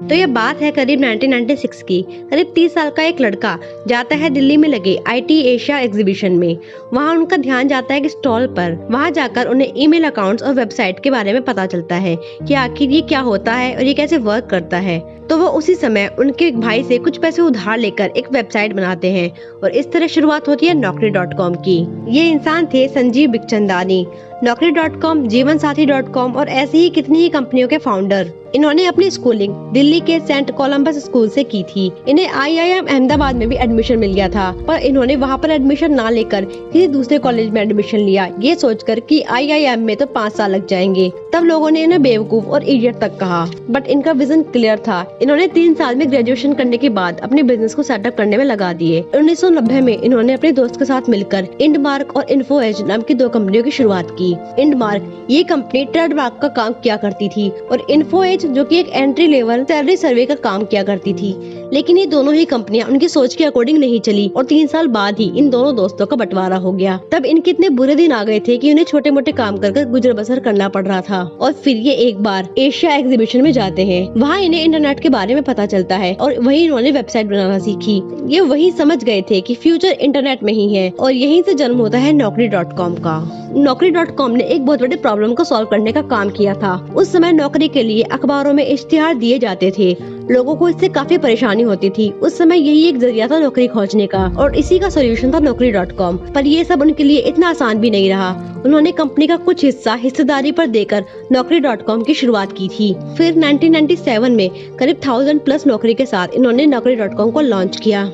तो ये बात है करीब 1996 की। करीब 30 साल का एक लड़का जाता है दिल्ली में लगे IT एशिया एग्जीबिशन में। वहाँ उनका ध्यान जाता है एक स्टॉल पर। वहाँ जाकर उन्हें ईमेल अकाउंट्स और वेबसाइट के बारे में पता चलता है कि आखिर ये क्या होता है और ये कैसे वर्क करता है। तो वो उसी समय उनके एक भाई से कुछ पैसे उधार लेकर एक वेबसाइट बनाते हैं और इस तरह शुरुआत होती है Naukri.com की। ये इंसान थे संजीव बिखचंदानी, Naukri.com, जीवनसाथी.com और ऐसी ही कितनी ही कंपनियों के फाउंडर। इन्होंने अपनी स्कूलिंग दिल्ली के सेंट कोलंबस स्कूल से की थी। इन्हें IIM अहमदाबाद में भी एडमिशन मिल गया था, पर इन्होंने वहाँ पर एडमिशन ना लेकर किसी दूसरे कॉलेज में एडमिशन लिया, ये सोचकर कि IIM में तो 5 साल लग जाएंगे। तब लोगों ने इन्हें बेवकूफ और इडियट तक कहा, बट इनका विजन क्लियर था। इन्होंने 3 साल में ग्रेजुएशन करने के बाद अपने बिजनेस को सेटअप करने में लगा दिए। 1990 में इन्होंने अपने दोस्त के साथ मिलकर इंडमार्क और इन्फोएज नाम की 2 कंपनियों की शुरुआत की। इंडमार्क ये कंपनी ट्रेडमार्क का काम किया करती थी और इन्फोएज जो कि एक एंट्री लेवल सैलरी सर्वे का काम किया करती थी। लेकिन ये दोनों ही कंपनियां उनकी सोच के अकॉर्डिंग नहीं चली और 3 साल बाद ही इन दोनों दोस्तों का बंटवारा हो गया। तब इनके इतने बुरे दिन आ गए थे कि उन्हें छोटे मोटे काम कर गुजर बसर करना पड़ रहा था। और फिर ये एक बार एशिया एग्जीबिशन में जाते हैं। वहाँ इन्हें इंटरनेट के बारे में पता चलता है और वहीं इन्होंने वेबसाइट बनाना सीखी। ये वही समझ गए थे कि फ्यूचर इंटरनेट में ही है और यहीं से जन्म होता है Naukri.com का। Naukri.com ने एक बहुत बड़े प्रॉब्लम को सॉल्व करने का काम किया था। उस समय नौकरी के लिए अखबारों में इश्तिहार दिए जाते थे। लोगों को इससे काफी परेशानी होती थी। उस समय यही एक जरिया था नौकरी खोजने का और इसी का सोल्यूशन था Naukri.com। पर ये सब उनके लिए इतना आसान भी नहीं रहा। उन्होंने कंपनी का कुछ हिस्सा हिस्सेदारी पर देकर Naukri.com की शुरुआत की थी। फिर 1997 में करीब 1000+ नौकरी के साथ इन्होंने Naukri.com को लॉन्च किया।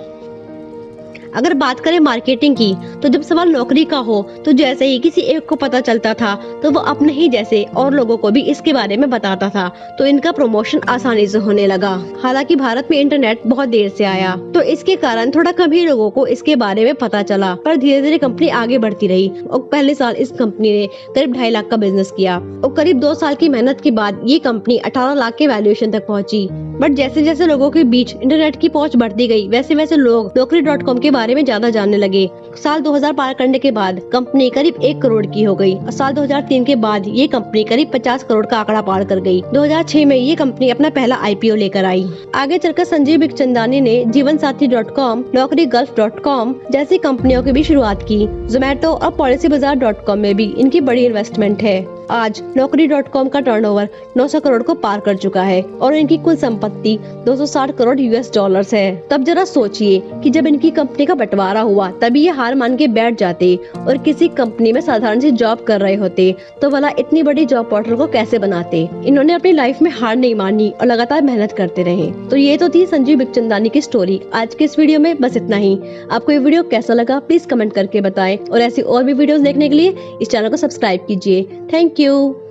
अगर बात करें मार्केटिंग की, तो जब सवाल नौकरी का हो तो जैसे ही किसी एक को पता चलता था तो वो अपने ही जैसे और लोगों को भी इसके बारे में बताता था, तो इनका प्रमोशन आसानी से होने लगा। हालांकि भारत में इंटरनेट बहुत देर से आया, तो इसके कारण थोड़ा कम ही लोगों को इसके बारे में पता चला, पर धीरे धीरे कंपनी आगे बढ़ती रही और पहले साल इस कंपनी ने करीब 2.5 लाख का बिजनेस किया और करीब 2 साल की मेहनत के बाद ये कंपनी 18 लाख के वैल्यूएशन तक पहुंची। बट जैसे जैसे लोगों के बीच इंटरनेट की पहुंच बढ़ती गई, वैसे वैसे लोग Naukri.com के बारे में ज्यादा जानने लगे। साल 2000 पार करने के बाद कंपनी करीब 1 करोड़ की हो गई और साल 2003 के बाद ये कंपनी करीब 50 करोड़ का आंकड़ा पार कर गई। 2006 में ये कंपनी अपना पहला IPO लेकर आई। आगे चलकर संजीव बिखचंदानी ने जीवनसाथी.com, Naukri.com जैसी कंपनियों की भी शुरुआत की। Zomato और PolicyBazaar.com में भी इनकी बड़ी इन्वेस्टमेंट है। आज Naukri.com का टर्नओवर 900 करोड़ को पार कर चुका है और इनकी कुल संपत्ति 260 करोड़ US है। तब जरा सोचिए कि जब इनकी कंपनी का बंटवारा हुआ तभी ये हार मान के बैठ जाते और किसी कंपनी में साधारण सी जॉब कर रहे होते, तो भला इतनी बड़ी जॉब पोर्टल को कैसे बनाते। इन्होंने अपनी लाइफ में हार नहीं मानी और लगातार मेहनत करते रहे। तो ये तो थी संजीव बिखचंदानी की स्टोरी। आज के इस वीडियो में बस इतना ही। आपको ये वीडियो कैसा लगा प्लीज कमेंट करके बताएं और ऐसी और भी वीडियोस देखने के लिए इस चैनल को सब्सक्राइब कीजिए। Thank you.